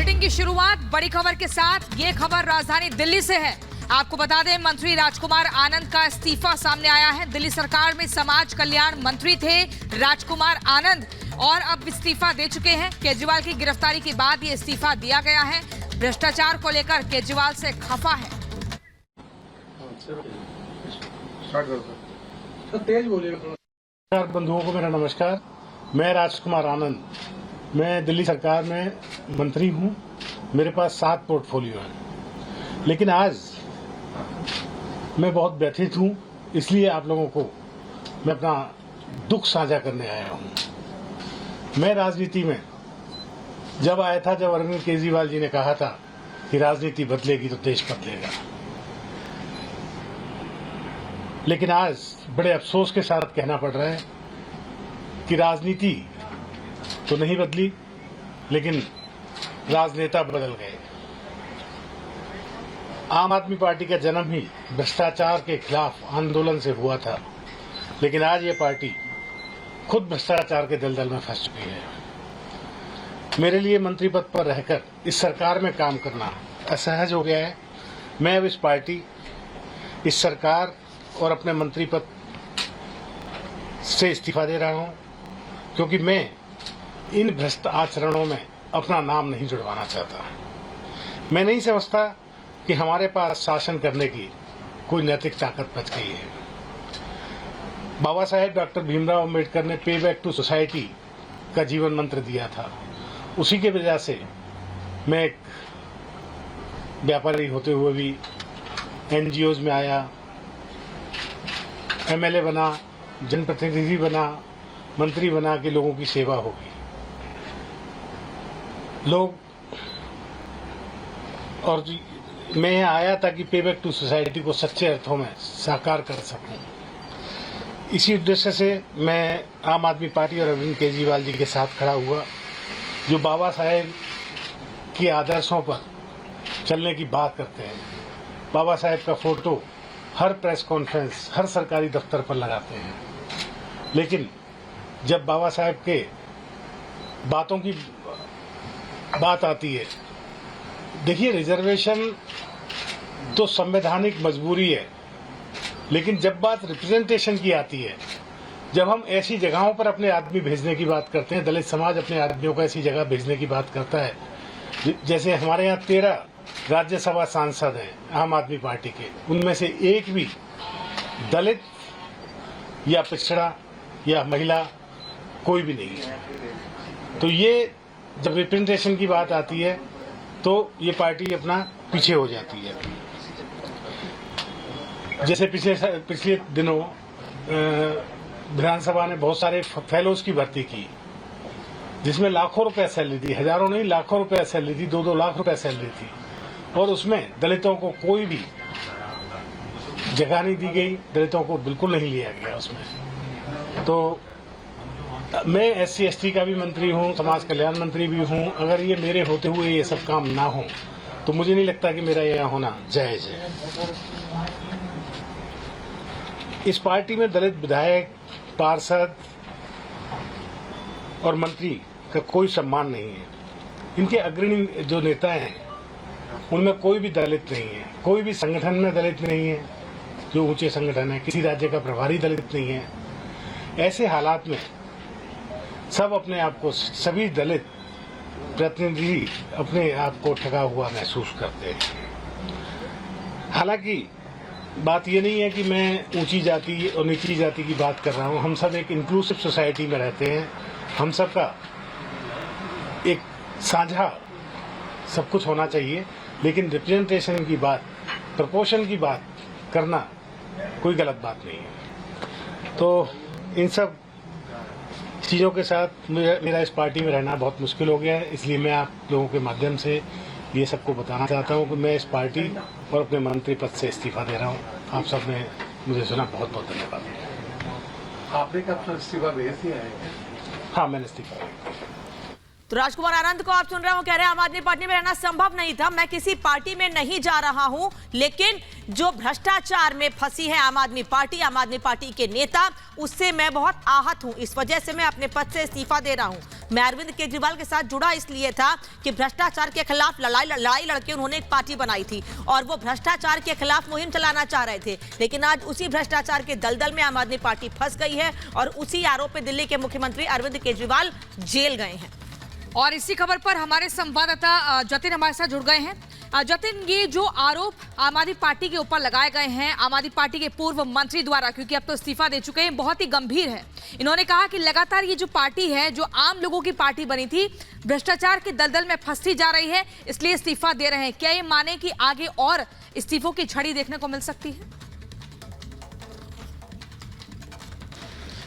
Bulletin की शुरुआत बड़ी खबर के साथ। ये खबर राजधानी दिल्ली से है। आपको बता दें, मंत्री राजकुमार आनंद का इस्तीफा सामने आया है। दिल्ली सरकार में समाज कल्याण मंत्री थे राजकुमार आनंद और अब इस्तीफा दे चुके हैं। केजरीवाल की गिरफ्तारी के बाद ये इस्तीफा दिया गया है। भ्रष्टाचार को लेकर केजरीवाल से खफा है। तेज बोलिए। बंधुओं को मेरा नमस्कार। मैं राजकुमार आनंद, मैं दिल्ली सरकार में मंत्री हूं। मेरे पास 7 पोर्टफोलियो हैं, लेकिन आज मैं बहुत व्यथित हूं। इसलिए आप लोगों को मैं अपना दुख साझा करने आया हूं। मैं राजनीति में जब आया था, जब अरविंद केजरीवाल जी ने कहा था कि राजनीति बदलेगी तो देश बदलेगा, लेकिन आज बड़े अफसोस के साथ कहना पड़ रहा है कि राजनीति तो नहीं बदली, लेकिन राजनेता बदल गए। आम आदमी पार्टी का जन्म ही भ्रष्टाचार के खिलाफ आंदोलन से हुआ था, लेकिन आज ये पार्टी खुद भ्रष्टाचार के दलदल में फंस चुकी है। मेरे लिए मंत्री पद पर रहकर इस सरकार में काम करना असहज हो गया है। मैं अब इस पार्टी, इस सरकार और अपने मंत्री पद से इस्तीफा दे रहा हूं, क्योंकि मैं इन भ्रष्ट आचरणों में अपना नाम नहीं जुड़वाना चाहता। मैं नहीं समझता कि हमारे पास शासन करने की कोई नैतिक ताकत बच गई है। बाबा साहेब डॉक्टर भीमराव अम्बेडकर ने पे बैक टू सोसाइटी का जीवन मंत्र दिया था। उसी के वजह से मैं एक व्यापारी होते हुए भी NGOs में आया, MLA बना, जनप्रतिनिधि बना, मंत्री बना के लोगों की सेवा होगी। लोग और मैं यहाँ आया ताकि पे बैक टू सोसाइटी को सच्चे अर्थों में साकार कर सकूं। इसी उद्देश्य से मैं आम आदमी पार्टी और अरविंद केजरीवाल जी के साथ खड़ा हुआ, जो बाबा साहेब के आदर्शों पर चलने की बात करते हैं। बाबा साहेब का फोटो हर प्रेस कॉन्फ्रेंस, हर सरकारी दफ्तर पर लगाते हैं, लेकिन जब बाबा साहेब के बातों की बात आती है, देखिए रिजर्वेशन तो संवैधानिक मजबूरी है, लेकिन जब बात रिप्रेजेंटेशन की आती है, जब हम ऐसी जगहों पर अपने आदमी भेजने की बात करते हैं, दलित समाज अपने आदमियों को ऐसी जगह भेजने की बात करता है, जैसे हमारे यहाँ 13 राज्यसभा सांसद हैं आम आदमी पार्टी के, उनमें से एक भी दलित या पिछड़ा या महिला कोई भी नहीं है। तो ये जब रिप्रेजेंटेशन की बात आती है तो ये पार्टी अपना पीछे हो जाती है। जैसे पिछले दिनों विधानसभा ने बहुत सारे फेलोज की भर्ती की, जिसमें लाखों रुपए सैलरी थी, हजारों नहीं लाखों रुपए सैलरी थी, 2-2 लाख रुपए सैलरी थी, और उसमें दलितों को कोई भी जगह नहीं दी गई, दलितों को बिल्कुल नहीं लिया गया उसमें। तो मैं SC ST का भी मंत्री हूं, समाज कल्याण मंत्री भी हूं। अगर ये मेरे होते हुए ये सब काम ना हो तो मुझे नहीं लगता कि मेरा यहाँ होना जायज है। इस पार्टी में दलित विधायक, पार्षद और मंत्री का कोई सम्मान नहीं है। इनके अग्रणी जो नेता हैं उनमें कोई भी दलित नहीं है, कोई भी संगठन में दलित नहीं है, जो ऊंचे संगठन है, किसी राज्य का प्रभारी दलित नहीं है। ऐसे हालात में सब अपने आप को, सभी दलित प्रतिनिधि अपने आप को ठगा हुआ महसूस करते हैं। हालांकि बात ये नहीं है कि मैं ऊंची जाति और नीची जाति की बात कर रहा हूं। हम सब एक इंक्लूसिव सोसाइटी में रहते हैं। हम सब का एक साझा सब कुछ होना चाहिए, लेकिन रिप्रेजेंटेशन की बात, प्रपोर्शन की बात करना कोई गलत बात नहीं है। तो इन सब चीज़ों के साथ मेरा इस पार्टी में रहना बहुत मुश्किल हो गया है। इसलिए मैं आप लोगों के माध्यम से ये सबको बताना चाहता हूँ कि मैं इस पार्टी और अपने मंत्री पद से इस्तीफा दे रहा हूँ। आप सब ने मुझे सुना, बहुत बहुत धन्यवाद। आपने कब इस्तीफा भेज दिया है? हाँ, मैंने इस्तीफा। तो राजकुमार आनंद को आप सुन रहे हो, कह रहे हैं आम आदमी पार्टी में रहना संभव नहीं था। मैं किसी पार्टी में नहीं जा रहा हूं, लेकिन जो भ्रष्टाचार में फंसी है आम आदमी पार्टी के नेता, उससे मैं बहुत आहत हूं। इस वजह से मैं अपने पद से इस्तीफा दे रहा हूं। मैं अरविंद केजरीवाल के साथ जुड़ा इसलिए था कि भ्रष्टाचार के खिलाफ लड़ाई लड़के उन्होंने एक पार्टी बनाई थी और वो भ्रष्टाचार के खिलाफ मुहिम चलाना चाह रहे थे। लेकिन आज उसी भ्रष्टाचार के दलदल में आम आदमी पार्टी फंस गई है और उसी आरोप में दिल्ली के मुख्यमंत्री अरविंद केजरीवाल जेल गए हैं। और इसी खबर पर हमारे संवाददाता जतिन हमारे साथ जुड़ गए हैं। जतिन, ये जो आरोप आम आदमी पार्टी के ऊपर लगाए गए हैं आम आदमी पार्टी के पूर्व मंत्री द्वारा, क्योंकि अब तो इस्तीफा दे चुके हैं, बहुत ही गंभीर है। इन्होंने कहा कि लगातार ये जो पार्टी है, जो आम लोगों की पार्टी बनी थी, भ्रष्टाचार के दलदल में फंसती जा रही है, इसलिए इस्तीफा दे रहे हैं। क्या ये माने कि आगे और इस्तीफों की झड़ी देखने को मिल सकती है?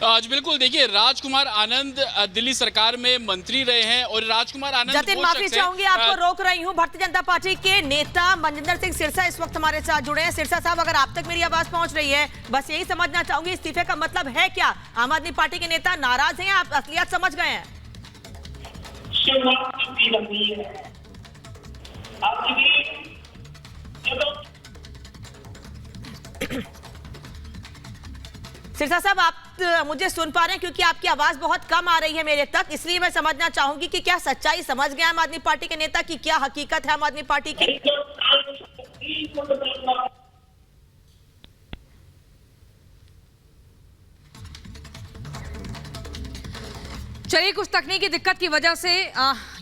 आज बिल्कुल, देखिए, राजकुमार आनंद दिल्ली सरकार में मंत्री रहे हैं और राजकुमार आनंद जतिन, माफी चाहूंगी, आपको रोक रही हूं। भारतीय जनता पार्टी के नेता मनजिंदर सिंह सिरसा इस वक्त हमारे साथ जुड़े हैं। सिरसा साहब, अगर आप तक मेरी आवाज पहुंच रही है, बस यही समझना चाहूंगी, इस्तीफे का मतलब है क्या? आम आदमी पार्टी के नेता नाराज हैं, आप असलियत समझ गए हैं? सिरसा साहब, आप मुझे सुन पा रहे हैं? क्योंकि आपकी आवाज बहुत कम आ रही है मेरे तक, इसलिए मैं समझना चाहूंगी कि क्या सच्चाई समझ गए आम आदमी पार्टी के नेता की, क्या हकीकत है आम आदमी पार्टी की? चलिए, कुछ तकनीकी दिक्कत की वजह से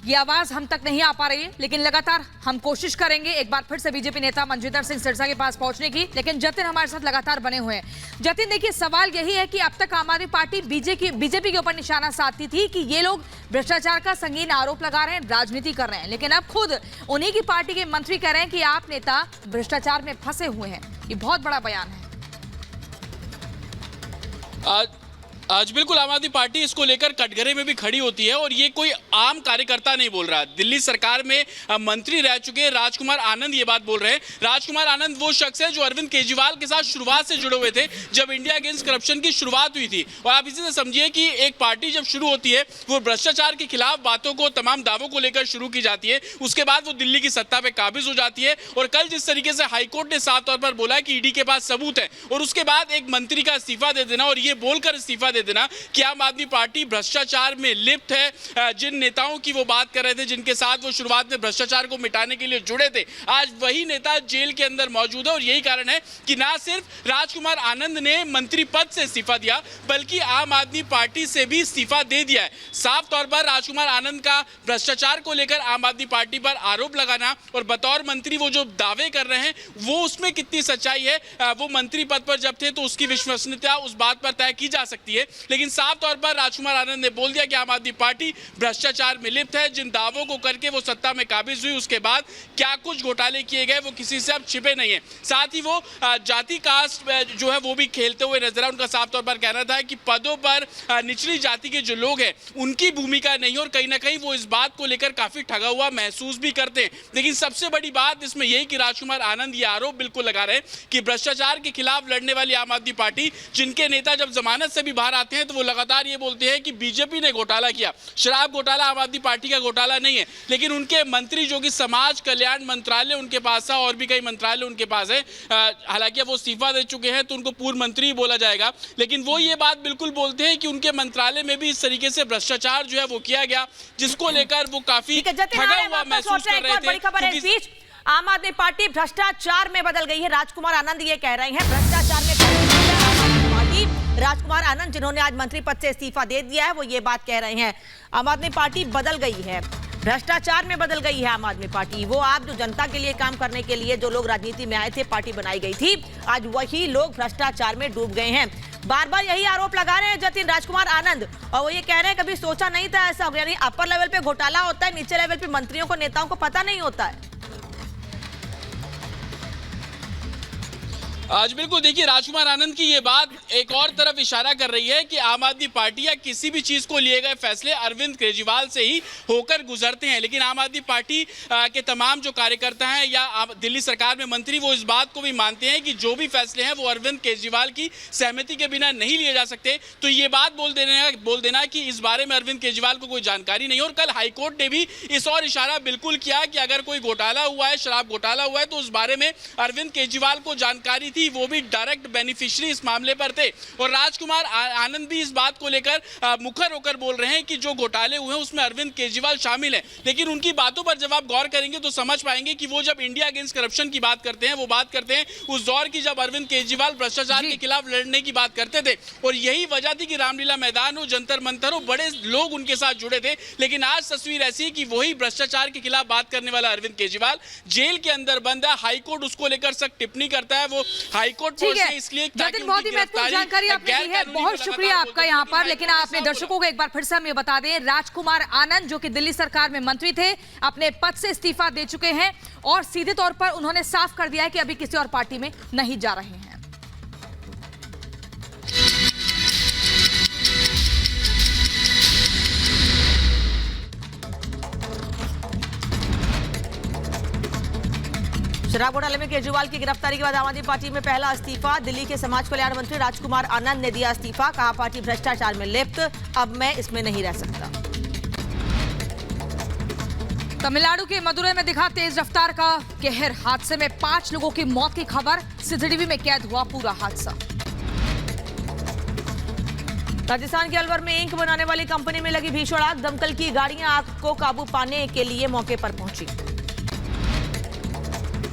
ये आवाज हम तक नहीं आ पा रही है, लेकिन लगातार हम कोशिश करेंगे एक बार फिर से बीजेपी नेता मनजिंदर सिंह सिरसा के पास पहुंचने की। लेकिन जतिन हमारे साथ लगातार बने हुए हैं। जतिन, देखिए, सवाल यही है कि अब तक आम आदमी पार्टी बीजेपी के ऊपर निशाना साधती थी कि ये लोग भ्रष्टाचार का संगीन आरोप लगा रहे हैं, राजनीति कर रहे हैं, लेकिन अब खुद उन्हीं की पार्टी के मंत्री कह रहे हैं कि आप नेता भ्रष्टाचार में फंसे हुए हैं। ये बहुत बड़ा बयान है। आज बिल्कुल आम आदमी पार्टी इसको लेकर कटघरे में भी खड़ी होती है और ये कोई आम कार्यकर्ता नहीं बोल रहा। दिल्ली सरकार में मंत्री रह चुके राजकुमार आनंद ये बात बोल रहे हैं। राजकुमार आनंद वो शख्स है जो अरविंद केजरीवाल के साथ शुरुआत से जुड़े हुए थे, जब इंडिया अगेंस्ट करप्शन की शुरुआत हुई थी। और आप इसी से समझिए कि एक पार्टी जब शुरू होती है, वो भ्रष्टाचार के खिलाफ बातों को, तमाम दावों को लेकर शुरू की जाती है, उसके बाद वो दिल्ली की सत्ता पे काबिज हो जाती है। और कल जिस तरीके से हाईकोर्ट ने साफ तौर पर बोला कि ईडी के पास सबूत है, और उसके बाद एक मंत्री का इस्तीफा दे देना और ये बोलकर इस्तीफा दे देना कि आम आदमी पार्टी भ्रष्टाचार में लिप्त है। जिन नेताओं की वो बात कर रहे थे, जिनके साथ वो शुरुआत में भ्रष्टाचार को मिटाने के लिए जुड़े थे, आज वही नेता जेल के अंदर मौजूद है। और यही कारण है कि ना सिर्फ राजकुमार आनंद ने मंत्री पद से इस्तीफा दिया, बल्कि आम आदमी पार्टी से भी इस्तीफा दे दिया है। साफ तौर पर राजकुमार आनंद का भ्रष्टाचार को लेकर आम आदमी पार्टी पर आरोप लगाना और बतौर मंत्री वो जो दावे कर रहे हैं, वो उसमें कितनी सच्चाई है, वो मंत्री पद पर जब थे तो उसकी विश्वसनीयता उस बात पर तय की जा सकती है। लेकिन साफ तौर पर राजकुमार आनंद ने बोल दिया कि आम आदमी पार्टी भ्रष्टाचार में लिप्त है। जिन दावों को करके वो सत्ता में काबिज हुई, उसके बाद क्या कुछ घोटाले किए गए वो किसी से अब छिपे नहीं है। साथ ही वो जाति कास्ट जो है वो भी खेलते हुए नजर आए। उनका साफ तौर पर कहना था कि पदों पर निचली जाति के जो लोग हैं उनकी भूमिका नहीं, और कहीं ना कहीं वो इस बात को लेकर काफी ठगा हुआ महसूस भी करते हैं। लेकिन सबसे बड़ी बात इसमें यही कि राजकुमार आनंद ये आरोप बिल्कुल लगा रहे हैं कि भ्रष्टाचार के खिलाफ लड़ने वाली आम आदमी पार्टी, जिनके नेता जब जमानत से भी बाहर आते हैं तो वो लगातार ये बोलते हैं कि बीजेपी ने घोटाला किया। शराब घोटाला आम आदमी पार्टी का घोटाला नहीं है। लेकिन उनके मंत्री जो कि समाज कल्याण मंत्रालय उनके पास है और भी कई मंत्रालय उनके पास है, हालांकि वो इस्तीफा दे चुके हैं तो उनको पूर्व मंत्री ही बोला जाएगा, लेकिन वो ये बात बिल्कुल बोलते हैं कि उनके मंत्रालय में भी इस तरीके से भ्रष्टाचार जो है वो किया गया, जिसको लेकर वो काफी ठगा हुआ महसूस कर रहे थे। आम आदमी पार्टी भ्रष्टाचार में बदल गई है। राजकुमार आनंद ये कह रहे हैं भ्रष्टाचार में राजकुमार आनंद, जिन्होंने आज मंत्री पद से इस्तीफा दे दिया है, वो ये बात कह रहे हैं आम आदमी पार्टी बदल गई है, भ्रष्टाचार में बदल गई है आम आदमी पार्टी। वो आप जो जनता के लिए काम करने के लिए जो लोग राजनीति में आए थे, पार्टी बनाई गई थी, आज वही लोग भ्रष्टाचार में डूब गए हैं। बार बार यही आरोप लगा रहे हैं जतिन राजकुमार आनंद, और वो ये कह रहे हैं कभी सोचा नहीं था ऐसा होगा। यानी अपर लेवल पे घोटाला होता है, नीचे लेवल पे मंत्रियों को, नेताओं को पता नहीं होता है। आज बिल्कुल देखिए, राजकुमार आनंद की ये बात एक और तरफ इशारा कर रही है कि आम आदमी पार्टी या किसी भी चीज को लिए गए फैसले अरविंद केजरीवाल से ही होकर गुजरते हैं। लेकिन आम आदमी पार्टी के तमाम जो कार्यकर्ता हैं या दिल्ली सरकार में मंत्री, वो इस बात को भी मानते हैं कि जो भी फैसले हैं वो अरविंद केजरीवाल की सहमति के बिना नहीं लिए जा सकते। तो ये बात बोल देना कि इस बारे में अरविंद केजरीवाल को कोई जानकारी नहीं। और कल हाईकोर्ट ने भी इस और इशारा बिल्कुल किया कि अगर कोई घोटाला हुआ है, शराब घोटाला हुआ है, तो उस बारे में अरविंद केजरीवाल को जानकारी थी, वो भी डायरेक्ट बेनिफिशियरी इस मामले पर थे। और राजकुमार आनंद भी इस बात को लेकर मुखर होकर बोल रहे हैं कि जो घोटाले हुए हैं उसमें अरविंद केजरीवाल शामिल है। लेकिन उनकी बातों पर जब आप गौर करेंगे तो समझ पाएंगे कि वो जब इंडिया अगेंस्ट करप्शन की बात करते हैं, वो बात करते हैं उस दौर की जब अरविंद केजरीवाल भ्रष्टाचार के खिलाफ लड़ने की बात करते थे। और यही वजह थी कि रामलीला मैदान हो, जंतर मंतर हो, बड़े लोग उनके साथ जुड़े थे। लेकिन आज तस्वीर ऐसी है कि वही भ्रष्टाचार के खिलाफ बात करने वाला अरविंद केजरीवाल जेल के अंदर बंद है। हाईकोर्ट उसको लेकर सख्त टिप्पणी करता है। वो हाईकोर्ट पहुंचे इसलिए जतिन, बहुत ही महत्वपूर्ण जानकारी आपने दी है, बहुत शुक्रिया आपका यहाँ पर। लेकिन आपने दर्शकों को एक बार फिर से हम ये बता दें, राजकुमार आनंद जो कि दिल्ली सरकार में मंत्री थे, अपने पद से इस्तीफा दे चुके हैं और सीधे तौर पर उन्होंने साफ कर दिया है कि अभी किसी और पार्टी में नहीं जा रहे हैं। शराब घोटाले में केजरीवाल की गिरफ्तारी के बाद आम आदमी पार्टी में पहला इस्तीफा। दिल्ली के समाज कल्याण मंत्री राजकुमार आनंद ने दिया इस्तीफा, कहा पार्टी भ्रष्टाचार में लिप्त, अब मैं इसमें नहीं रह सकता। तमिलनाडु के मदुरै में दिखा तेज रफ्तार का कहर, हादसे में 5 लोगों की मौत की खबर, सीसीटीवी में कैद हुआ पूरा हादसा। राजस्थान के अलवर में इंक बनाने वाली कंपनी में लगी भीषण आग, दमकल की गाड़ियां आग को काबू पाने के लिए मौके पर पहुंची।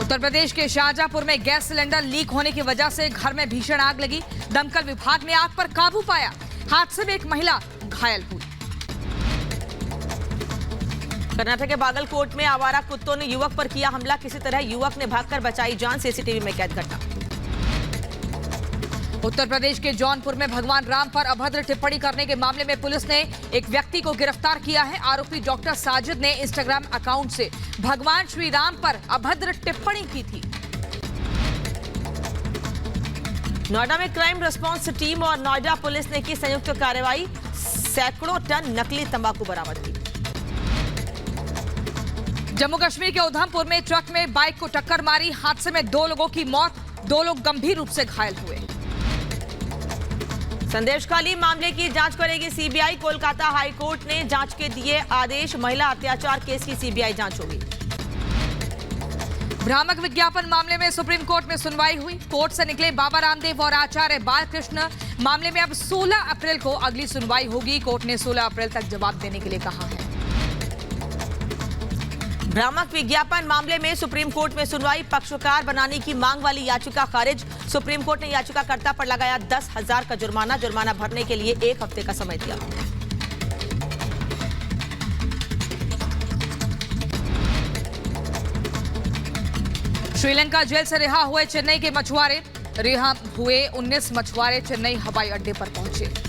उत्तर प्रदेश के शाहजहांपुर में गैस सिलेंडर लीक होने की वजह से घर में भीषण आग लगी, दमकल विभाग ने आग पर काबू पाया, हादसे में एक महिला घायल हुई। कर्नाटक के बागलकोट में आवारा कुत्तों ने युवक पर किया हमला, किसी तरह युवक ने भागकर बचाई जान, सीसीटीवी में कैद घटना। उत्तर प्रदेश के जौनपुर में भगवान राम पर अभद्र टिप्पणी करने के मामले में पुलिस ने एक व्यक्ति को गिरफ्तार किया है। आरोपी डॉक्टर साजिद ने इंस्टाग्राम अकाउंट से भगवान श्री राम पर अभद्र टिप्पणी की थी। नोएडा में क्राइम रिस्पांस टीम और नोएडा पुलिस ने की संयुक्त कार्रवाई, सैकड़ों टन नकली तंबाकू बरामद की। जम्मू कश्मीर के उधमपुर में ट्रक में बाइक को टक्कर मारी, हादसे में 2 लोगों की मौत, 2 लोग गंभीर रूप से घायल हुए। संदेशखाली मामले की जांच करेगी सीबीआई, कोलकाता हाईकोर्ट ने जांच के दिए आदेश, महिला अत्याचार केस की सीबीआई जांच होगी। भ्रामक विज्ञापन मामले में सुप्रीम कोर्ट में सुनवाई हुई, कोर्ट से निकले बाबा रामदेव और आचार्य बालकृष्ण, मामले में अब 16 अप्रैल को अगली सुनवाई होगी। कोर्ट ने 16 अप्रैल तक जवाब देने के लिए कहा है। भ्रामक विज्ञापन मामले में सुप्रीम कोर्ट में सुनवाई, पक्षकार बनाने की मांग वाली याचिका खारिज, सुप्रीम कोर्ट ने याचिकाकर्ता पर लगाया 10,000 का जुर्माना भरने के लिए 1 हफ्ते का समय दिया। श्रीलंका जेल से रिहा हुए चेन्नई के मछुआरे, रिहा हुए 19 मछुआरे चेन्नई हवाई अड्डे पर पहुंचे।